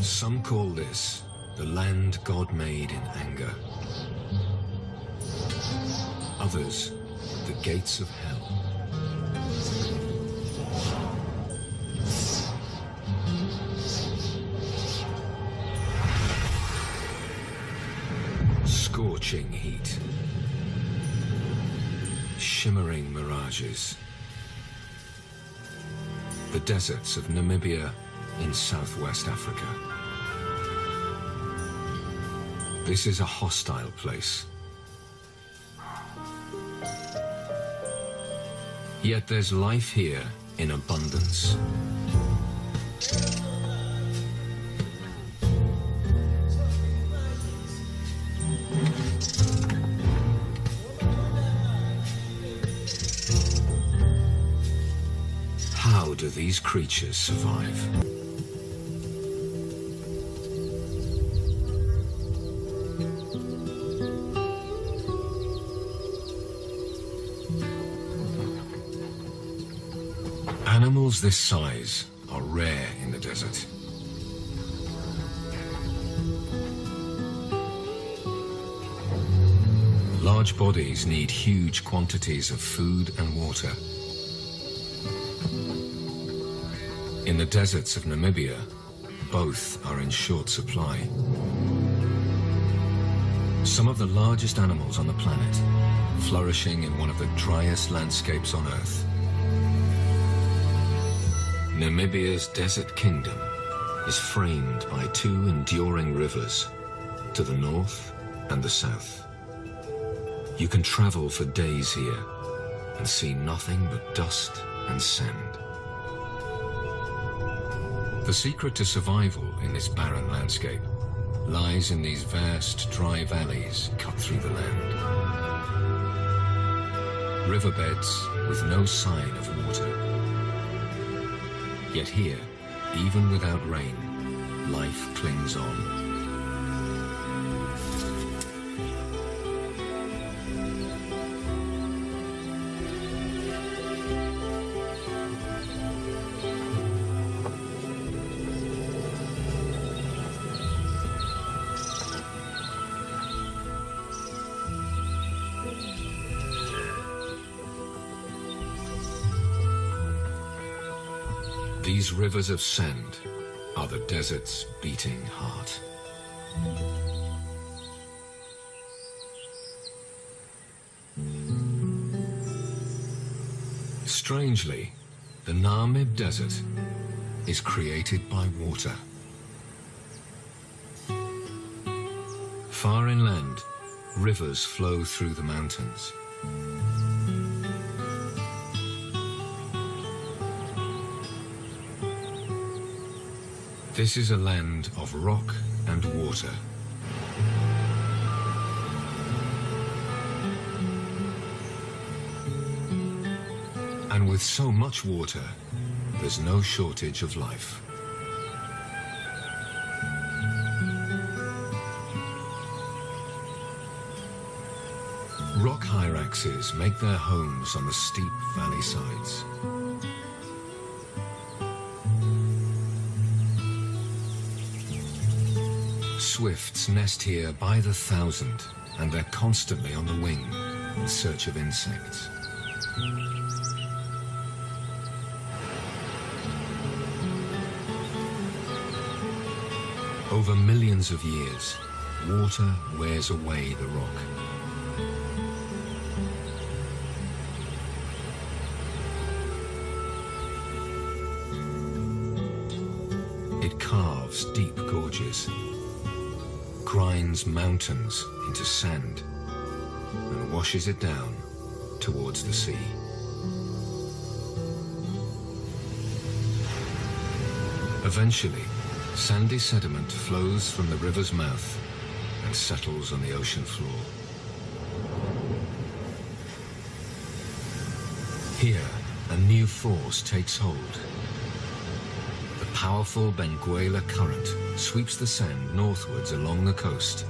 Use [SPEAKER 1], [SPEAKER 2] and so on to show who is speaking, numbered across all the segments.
[SPEAKER 1] Some call this the land God made in anger. Others, the gates of hell. Scorching heat. Shimmering mirages. The deserts of Namibia in southwest Africa. This is a hostile place. Yet there's life here in abundance. How do these creatures survive? Animals this size are rare in the desert. Large bodies need huge quantities of food and water. In the deserts of Namibia, both are in short supply. Some of the largest animals on the planet, flourishing in one of the driest landscapes on Earth. Namibia's desert kingdom is framed by two enduring rivers to the north and the south. You can travel for days here and see nothing but dust and sand. The secret to survival in this barren landscape lies in these vast dry valleys cut through the land. Riverbeds with no sign of water. Yet here, even without rain, life clings on. These rivers of sand are the desert's beating heart. Strangely, the Namib Desert is created by water. Far inland, rivers flow through the mountains. This is a land of rock and water. And with so much water, there's no shortage of life. Rock hyraxes make their homes on the steep valley sides. Swifts nest here by the thousand, and they're constantly on the wing in search of insects. Over millions of years, water wears away the rock. It carves deep gorges, grinds mountains into sand, and washes it down towards the sea. Eventually, sandy sediment flows from the river's mouth and settles on the ocean floor. Here, a new force takes hold. The powerful Benguela current sweeps the sand northwards along the coast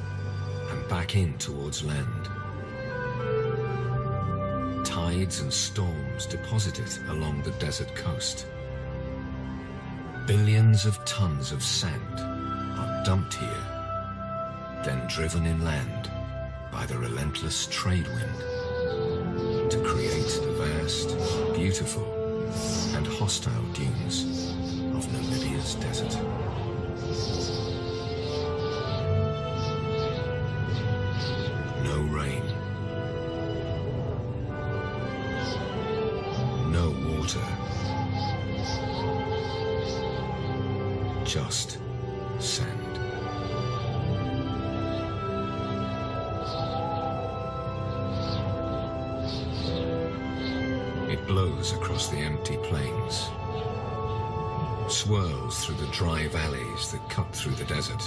[SPEAKER 1] back in towards land. Tides and storms deposit it along the desert coast. Billions of tons of sand are dumped here, then driven inland by the relentless trade wind to create the vast, beautiful, and hostile dunes of Namibia's desert. No rain. No water. Just sand. It blows across the empty plains, swirls through the dry valleys that cut through the desert.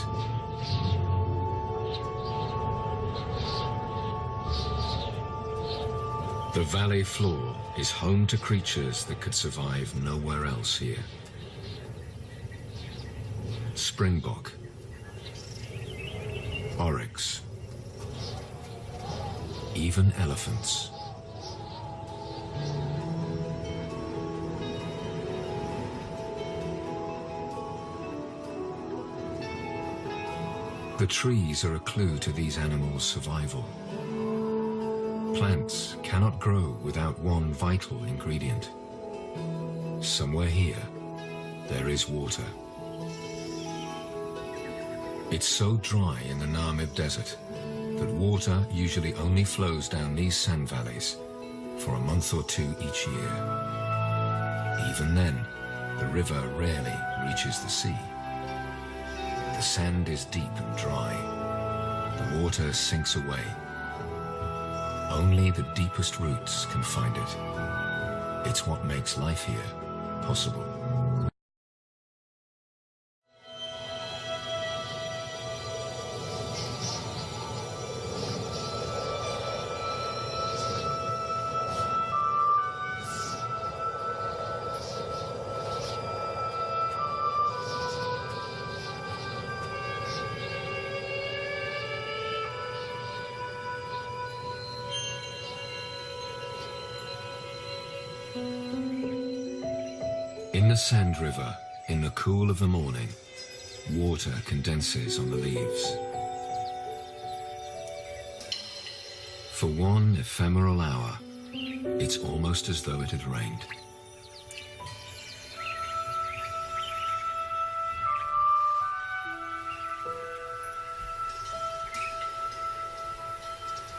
[SPEAKER 1] The valley floor is home to creatures that could survive nowhere else here. Springbok, oryx, even elephants. The trees are a clue to these animals' survival. Plants cannot grow without one vital ingredient. Somewhere here, there is water. It's so dry in the Namib Desert that water usually only flows down these sand valleys for a month or two each year. Even then, the river rarely reaches the sea. The sand is deep and dry. The water sinks away. Only the deepest roots can find it. It's what makes life here possible. In the sand river, in the cool of the morning, water condenses on the leaves. For one ephemeral hour, it's almost as though it had rained.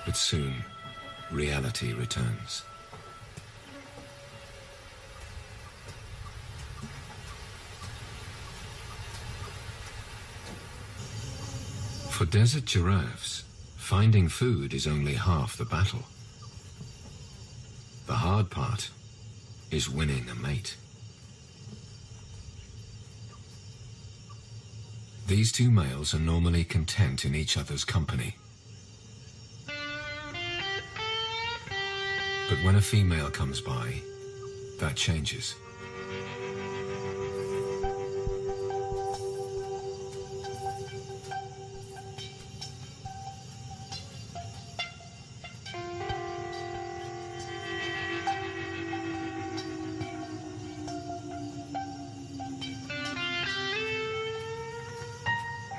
[SPEAKER 1] But soon, reality returns. For desert giraffes, finding food is only half the battle. The hard part is winning a mate. These two males are normally content in each other's company. But when a female comes by, that changes.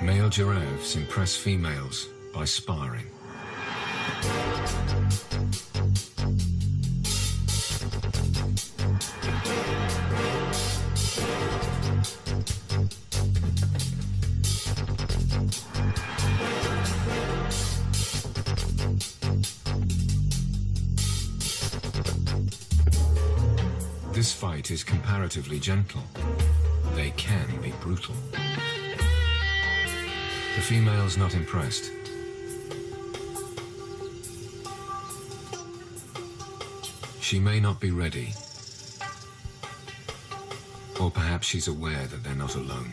[SPEAKER 1] Male giraffes impress females by sparring. This fight is comparatively gentle. They can be brutal. The female's not impressed. She may not be ready. Or perhaps she's aware that they're not alone.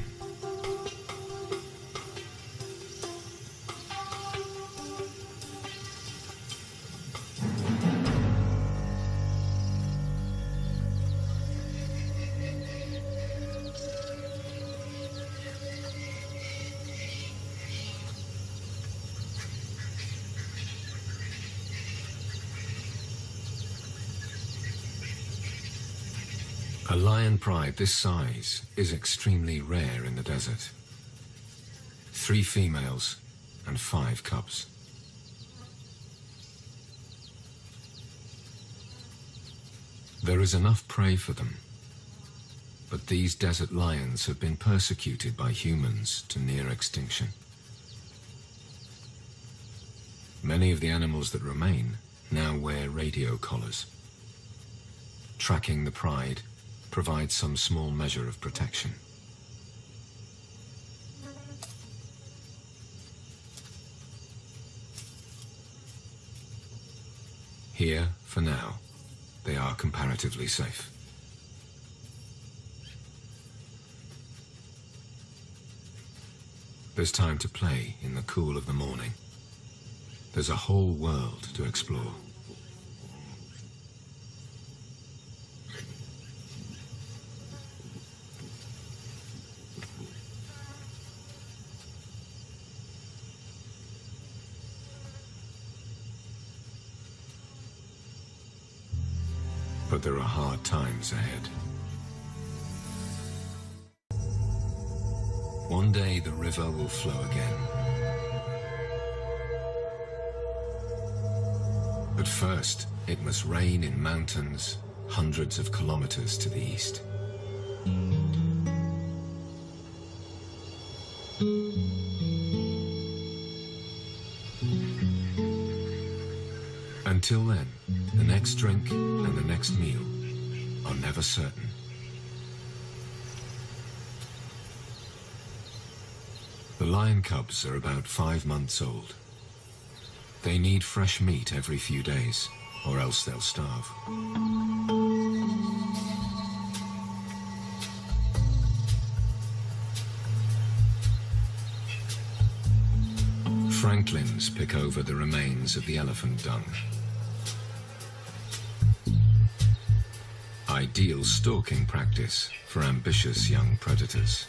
[SPEAKER 1] A lion pride this size is extremely rare in the desert. 3 females and 5 cubs. There is enough prey for them, but these desert lions have been persecuted by humans to near extinction. Many of the animals that remain now wear radio collars. Tracking the pride provides some small measure of protection. Here, for now, they are comparatively safe. There's time to play in the cool of the morning. There's a whole world to explore. But there are hard times ahead. One day the river will flow again. But first, it must rain in mountains hundreds of kilometers to the east. Until then, the next drink and the next meal are never certain. The lion cubs are about 5 months old. They need fresh meat every few days, or else they'll starve. Franklins pick over the remains of the elephant dung. Ideal stalking practice for ambitious young predators.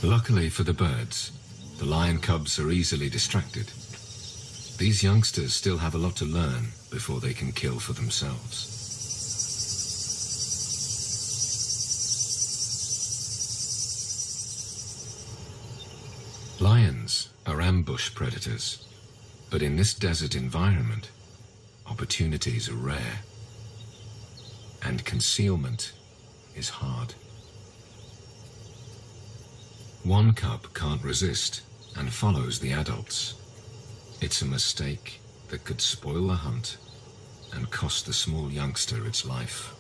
[SPEAKER 1] Luckily for the birds, the lion cubs are easily distracted. These youngsters still have a lot to learn before they can kill for themselves. Lions are ambush predators, but in this desert environment, opportunities are rare, and concealment is hard. One cub can't resist and follows the adults. It's a mistake that could spoil the hunt and cost the small youngster its life.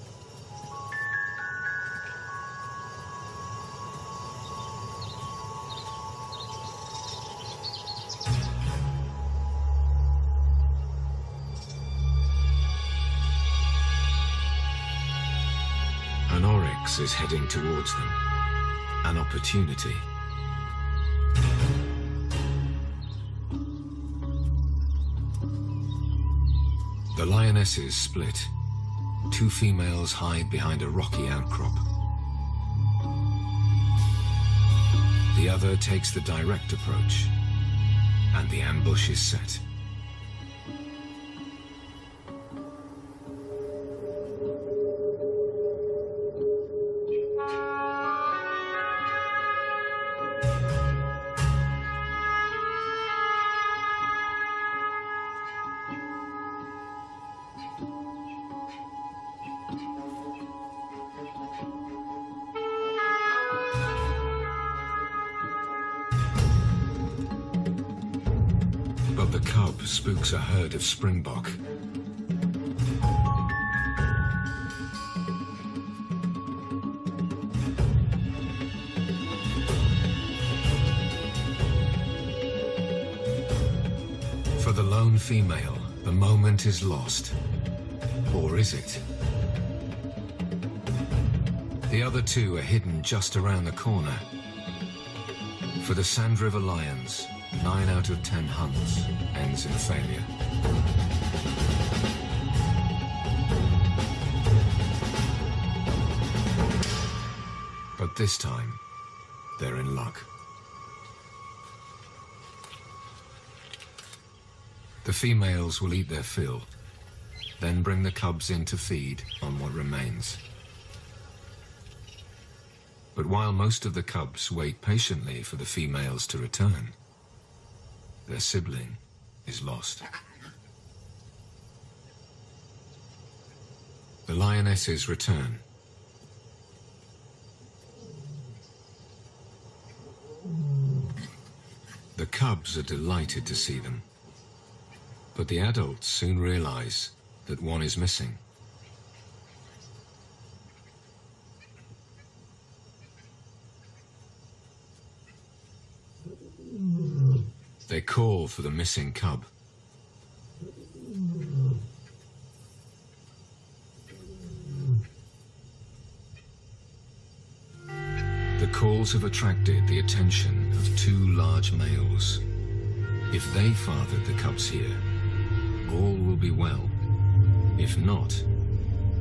[SPEAKER 1] An oryx is heading towards them. An opportunity. The lionesses split. 2 females hide behind a rocky outcrop. The other takes the direct approach, and the ambush is set. But the cub spooks a herd of springbok. For the lone female, the moment is lost. Or is it? The other two are hidden just around the corner. For the Sand River Lions, 9 out of 10 hunts ends in failure. But this time, they're in luck. The females will eat their fill, then bring the cubs in to feed on what remains. But while most of the cubs wait patiently for the females to return, their sibling is lost. The lionesses return. The cubs are delighted to see them, but the adults soon realize that one is missing. They call for the missing cub. The calls have attracted the attention of 2 large males. If they fathered the cubs here, all will be well. If not,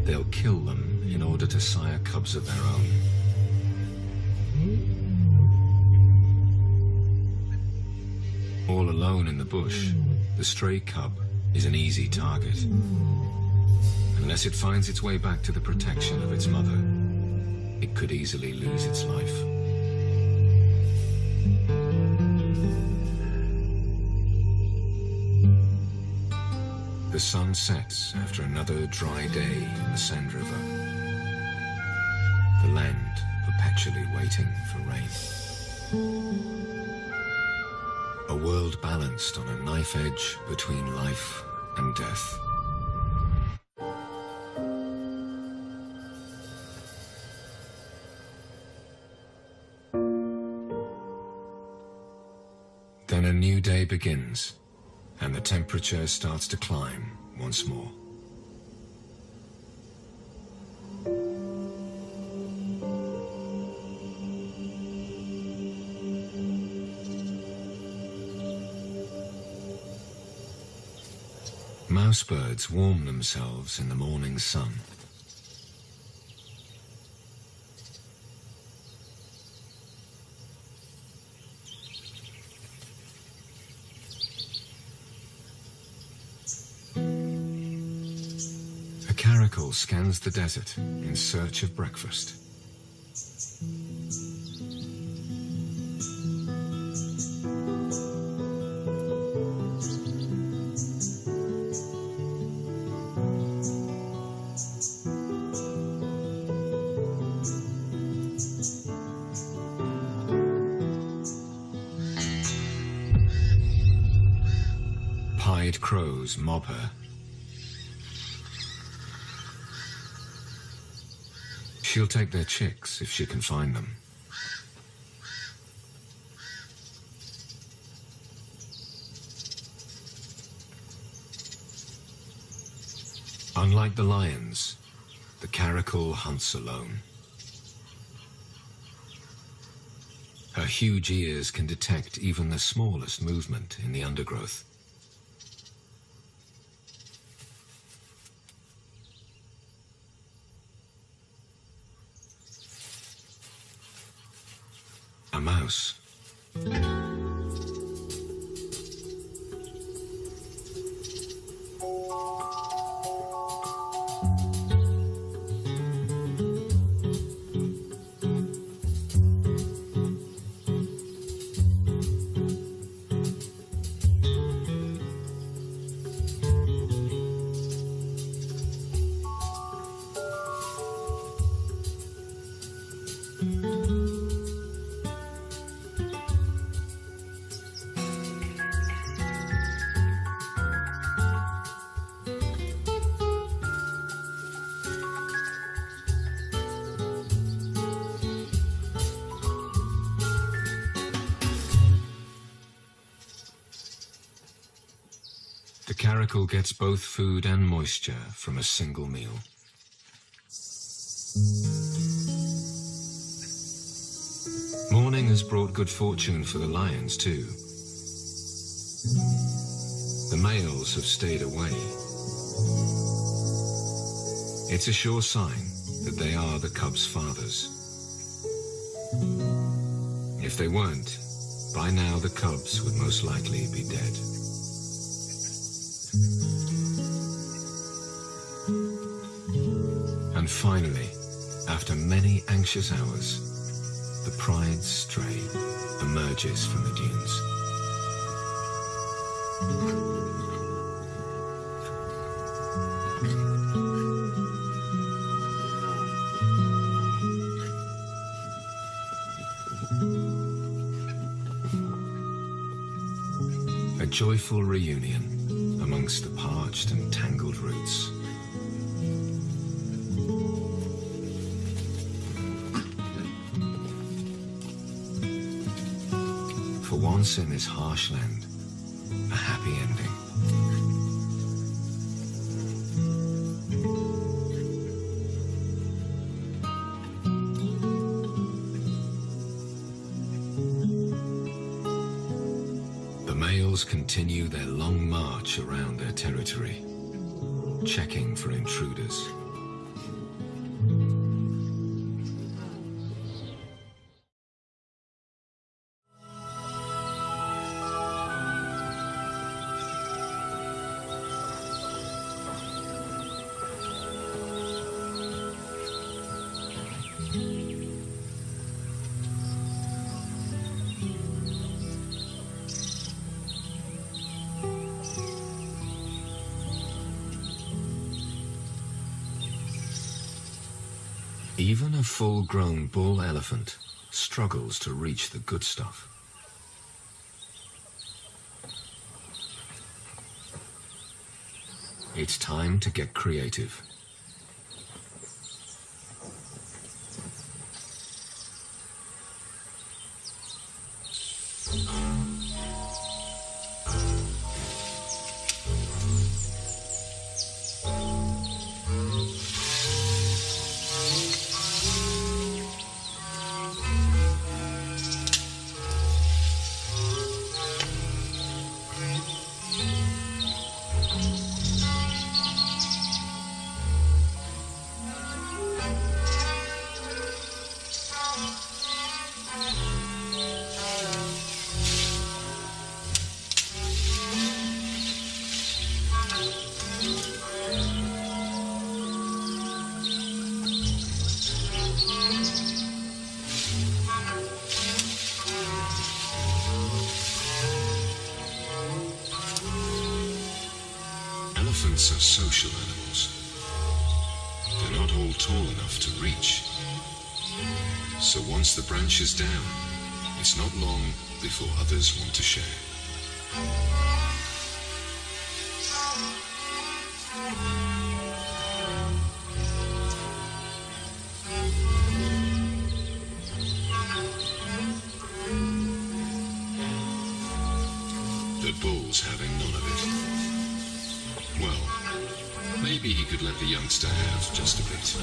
[SPEAKER 1] they'll kill them in order to sire cubs of their own. All alone in the bush, the stray cub is an easy target. Unless it finds its way back to the protection of its mother, it could easily lose its life. The sun sets after another dry day in the Sand River. The land perpetually waiting for rain. A world balanced on a knife edge between life and death. Then a new day begins, and the temperature starts to climb once more. Mousebirds warm themselves in the morning sun. A caracal scans the desert in search of breakfast. Pied crows mob her. She'll take their chicks if she can find them. Unlike the lions, the caracal hunts alone. Her huge ears can detect even the smallest movement in the undergrowth. A mouse. The caracal gets both food and moisture from a single meal. Morning has brought good fortune for the lions too. The males have stayed away. It's a sure sign that they are the cubs' fathers. If they weren't, by now the cubs would most likely be dead. And finally, after many anxious hours, the pride stray emerges from the dunes. A joyful reunion amongst the parched and tangled roots. For once in this harsh land, a happy ending. The males continue their long march around their territory, checking for intruders. Even a full-grown bull elephant struggles to reach the good stuff. It's time to get creative. Elephants are social animals. They're not all tall enough to reach. So once the branch is down, it's not long before others want to share. The bull's having none of it. Well, maybe he could let the youngster have just a bit.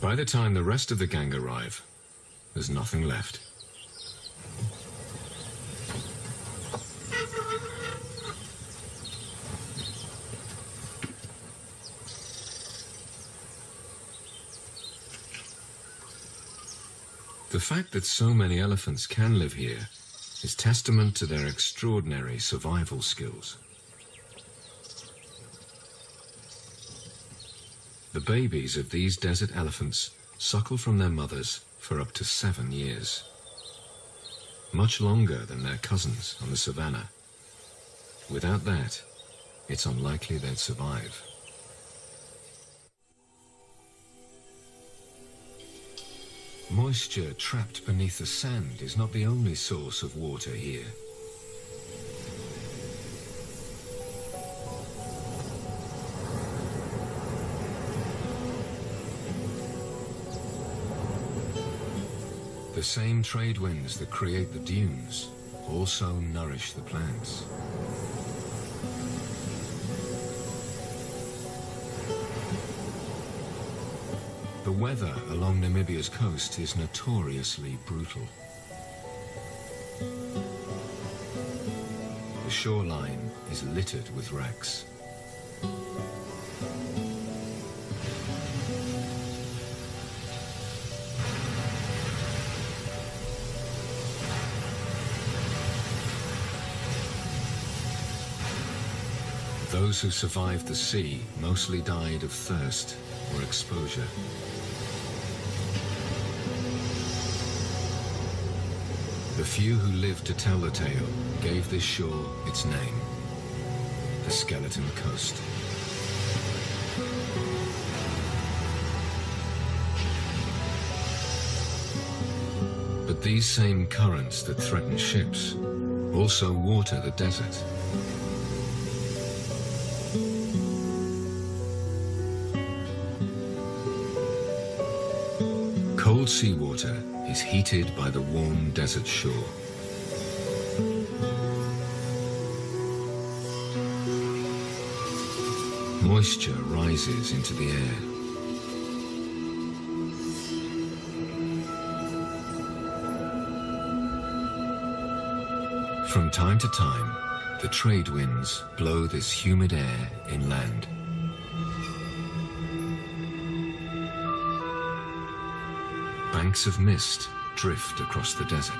[SPEAKER 1] By the time the rest of the gang arrive, there's nothing left. The fact that so many elephants can live here is testament to their extraordinary survival skills. The babies of these desert elephants suckle from their mothers for up to 7 years. Much longer than their cousins on the savannah. Without that, it's unlikely they'd survive. Moisture trapped beneath the sand is not the only source of water here. The same trade winds that create the dunes also nourish the plants. The weather along Namibia's coast is notoriously brutal. The shoreline is littered with wrecks. Those who survived the sea mostly died of thirst or exposure. The few who lived to tell the tale gave this shore its name, the Skeleton Coast. But these same currents that threaten ships also water the desert. Cold seawater is heated by the warm desert shore. Moisture rises into the air. From time to time, the trade winds blow this humid air inland. Banks of mist drift across the desert.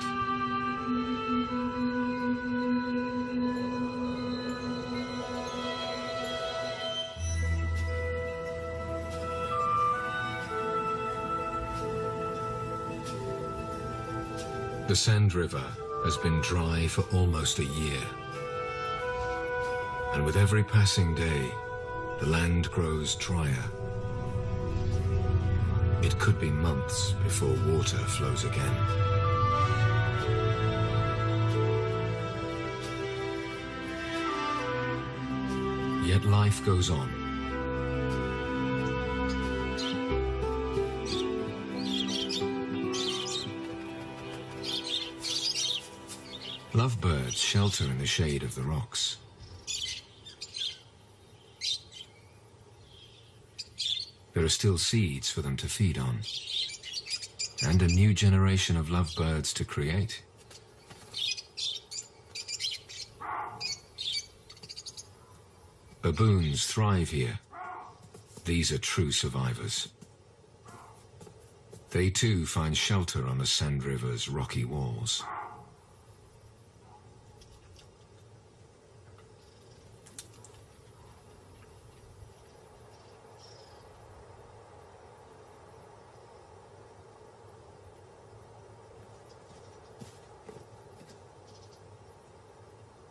[SPEAKER 1] The Sand River has been dry for almost a year. And with every passing day, the land grows drier. It could be months before water flows again. Yet life goes on. Lovebirds shelter in the shade of the rocks. There are still seeds for them to feed on, and a new generation of lovebirds to create. Baboons thrive here. These are true survivors. They too find shelter on the Sand River's rocky walls.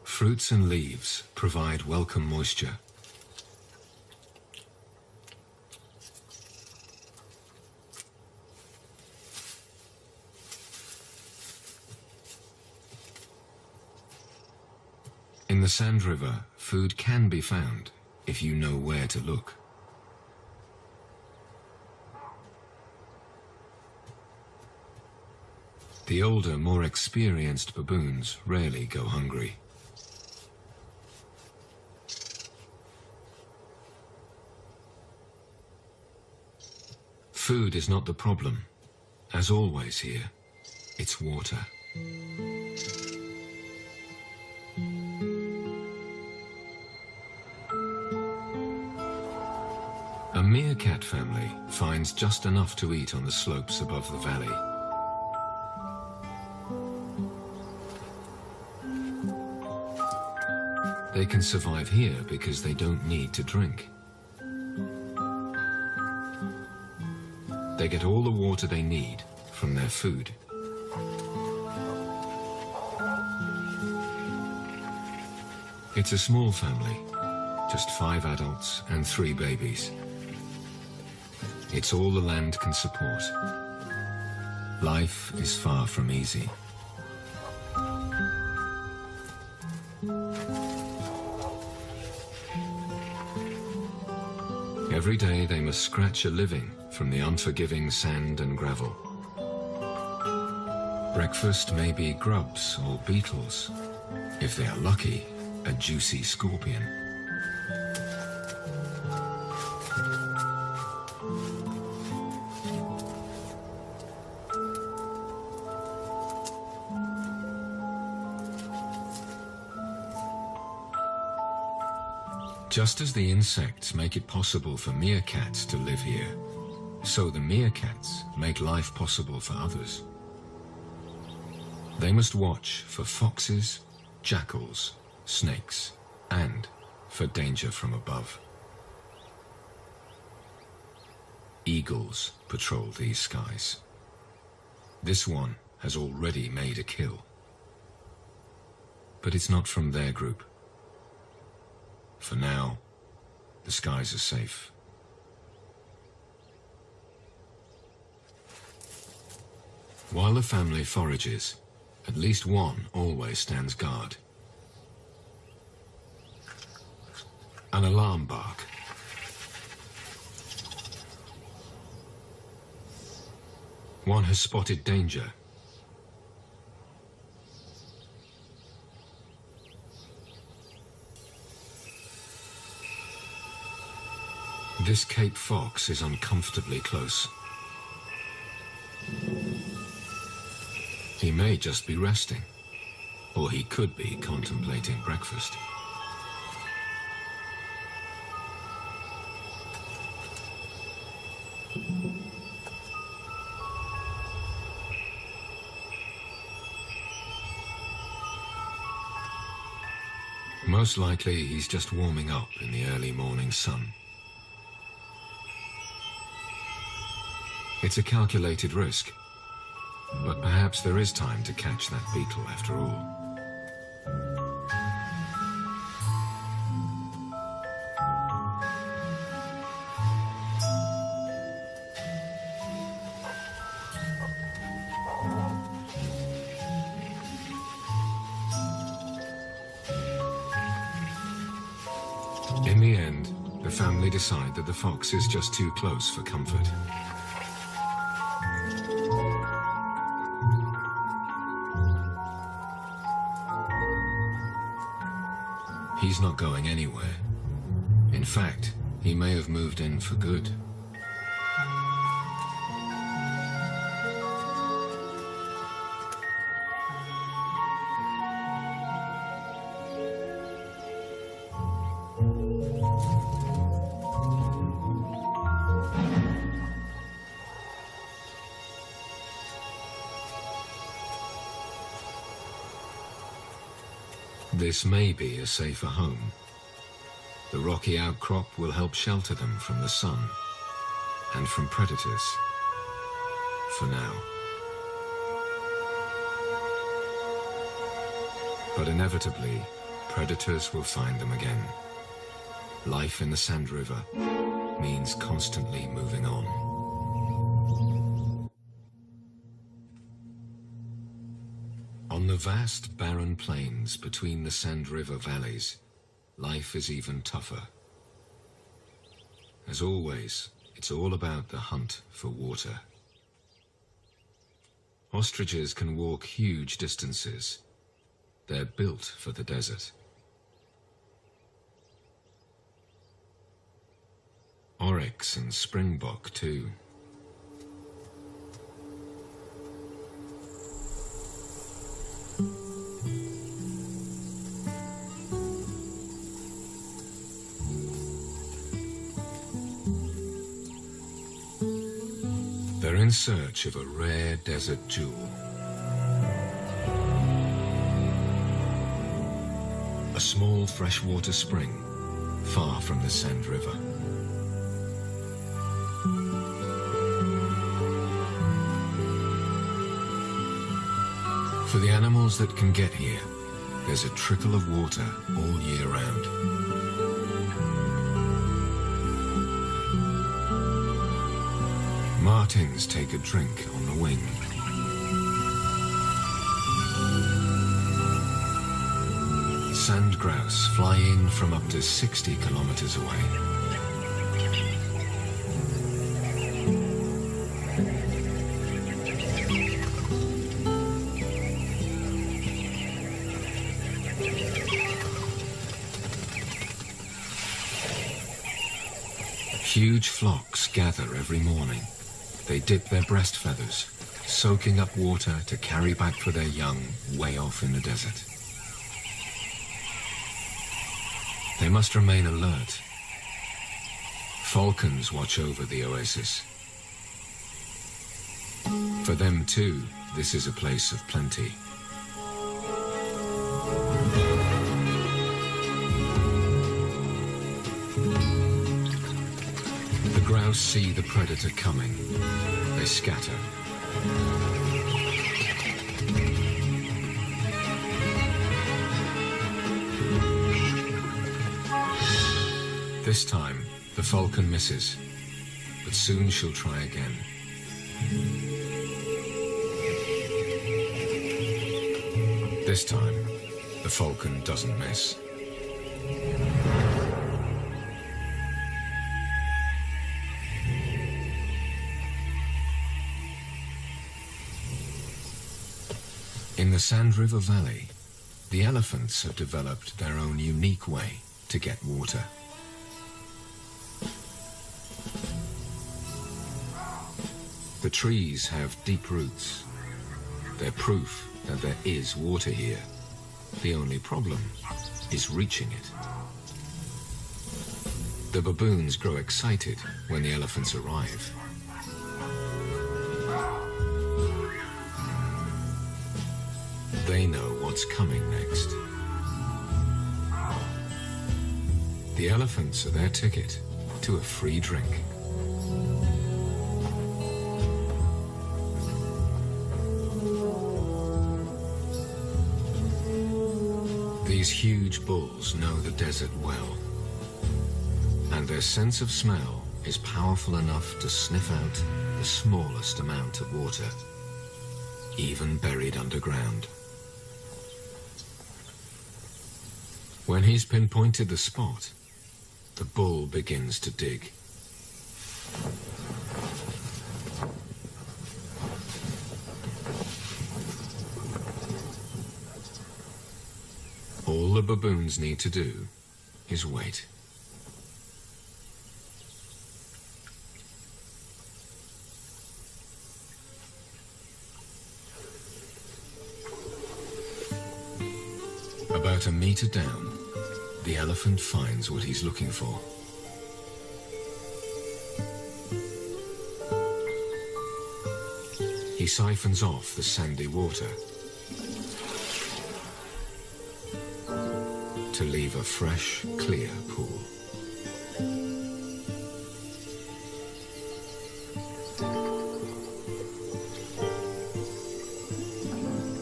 [SPEAKER 1] Fruits and leaves provide welcome moisture. In the Sand River, food can be found if you know where to look. The older, more experienced baboons rarely go hungry. Food is not the problem. As always here, it's water. A meerkat family finds just enough to eat on the slopes above the valley. They can survive here because they don't need to drink. They get all the water they need from their food. It's a small family, just 5 adults and 3 babies. It's all the land can support. Life is far from easy. Every day they must scratch a living from the unforgiving sand and gravel. Breakfast may be grubs or beetles. If they are lucky, a juicy scorpion. Just as the insects make it possible for meerkats to live here, so the meerkats make life possible for others. They must watch for foxes, jackals, snakes, and for danger from above. Eagles patrol these skies. This one has already made a kill. But it's not from their group. For now, the skies are safe. While the family forages, at least one always stands guard. An alarm bark. One has spotted danger. This Cape fox is uncomfortably close. He may just be resting, or he could be contemplating breakfast. Most likely he's just warming up in the early morning sun. It's a calculated risk, but perhaps there is time to catch that beetle after all. In the end, the family decide that the fox is just too close for comfort. He's not going anywhere. In fact, he may have moved in for good. This may be a safer home. The rocky outcrop will help shelter them from the sun and from predators, for now. But inevitably, predators will find them again. Life in the Sand River means constantly moving on. On the vast, barren plains between the Sand River valleys, life is even tougher. As always, it's all about the hunt for water. Ostriches can walk huge distances. They're built for the desert. Oryx and springbok, too. They're in search of a rare desert jewel. A small freshwater spring, far from the Sand River. For the animals that can get here, there's a trickle of water all year round. Martins take a drink on the wing. Sand grouse fly in from up to 60 kilometers away. Huge flocks gather every morning. They dip their breast feathers, soaking up water to carry back for their young way off in the desert. They must remain alert. Falcons watch over the oasis. For them too, this is a place of plenty. The grouse see the predator coming. They scatter. This time, the falcon misses, but soon she'll try again. This time, the falcon doesn't miss. In the Sand River Valley, the elephants have developed their own unique way to get water. The trees have deep roots. They're proof that there is water here. The only problem is reaching it. The baboons grow excited when the elephants arrive. They know what's coming next. The elephants are their ticket to a free drink. These huge bulls know the desert well, and their sense of smell is powerful enough to sniff out the smallest amount of water, even buried underground. When he's pinpointed the spot, the bull begins to dig. All the baboons need to do is wait. About a meter down, the elephant finds what he's looking for. He siphons off the sandy water to leave a fresh, clear pool.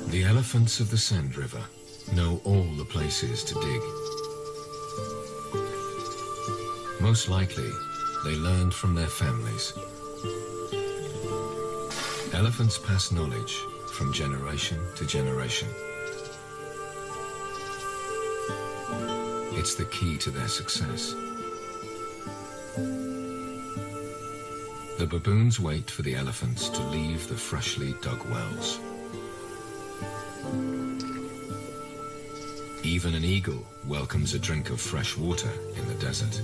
[SPEAKER 1] The elephants of the Sand River know all the places to dig. Most likely, they learned from their families. Elephants pass knowledge from generation to generation. It's the key to their success. The baboons wait for the elephants to leave the freshly dug wells. Even an eagle welcomes a drink of fresh water in the desert.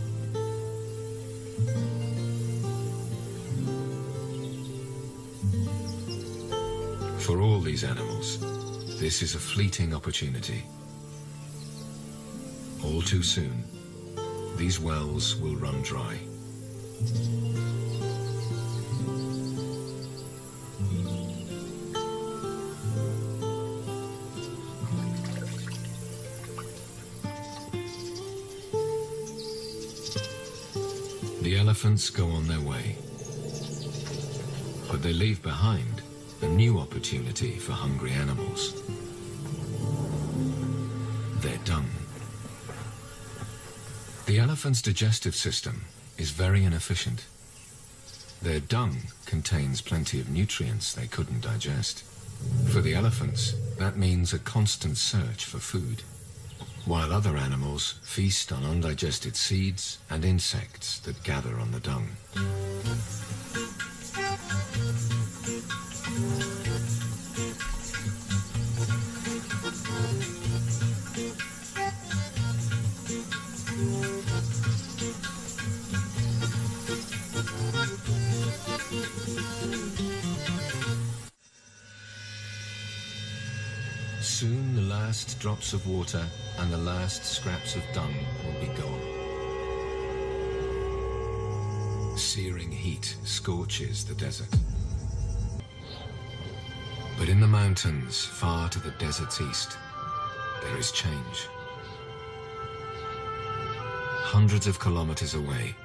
[SPEAKER 1] For all these animals, this is a fleeting opportunity. All too soon, these wells will run dry. The elephants go on their way, but they leave behind a new opportunity for hungry animals. Their dung. The elephant's digestive system is very inefficient. Their dung contains plenty of nutrients they couldn't digest. For the elephants, that means a constant search for food, while other animals feast on undigested seeds and insects that gather on the dung. Soon the last drops of water and the last scraps of dung will be gone. Searing heat scorches the desert. But in the mountains, far to the desert's east, there is change. Hundreds of kilometers away,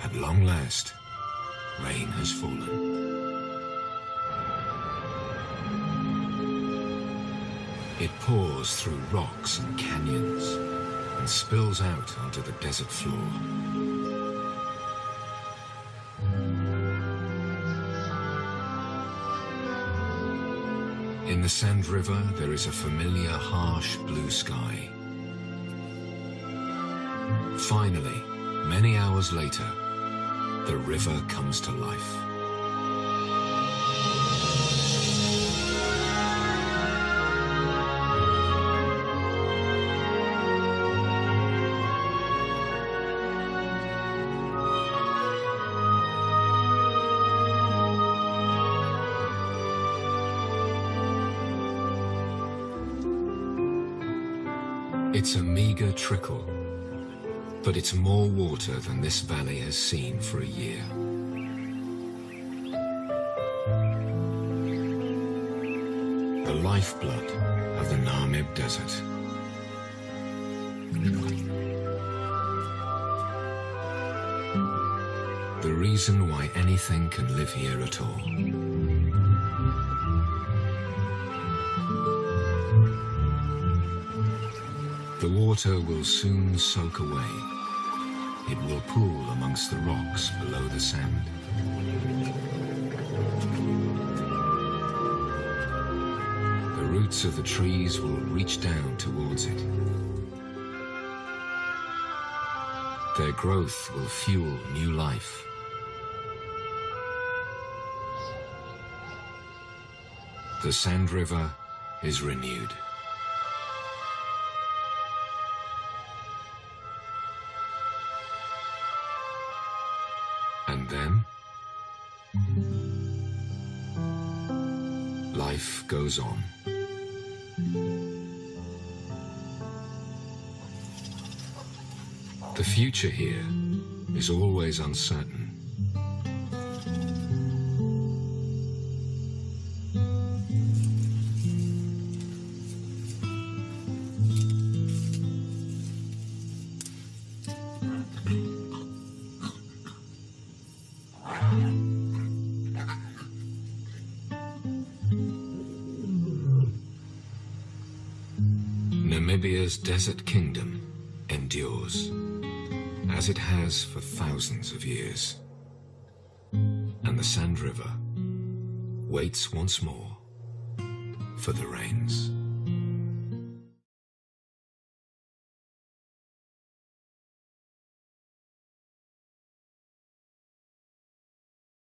[SPEAKER 1] at long last, rain has fallen. It pours through rocks and canyons and spills out onto the desert floor. In the Sand River, there is a familiar harsh blue sky. Finally, many hours later, the river comes to life. It's a meager trickle, but it's more water than this valley has seen for a year. The lifeblood of the Namib Desert. The reason why anything can live here at all. The water will soon soak away. It will pool amongst the rocks below the sand. The roots of the trees will reach down towards it. Their growth will fuel new life. The Sand River is renewed. And then, life goes on. The future here is always uncertain. Namibia's desert kingdom endures, as it has for thousands of years. And the Sand River waits once more for the rains.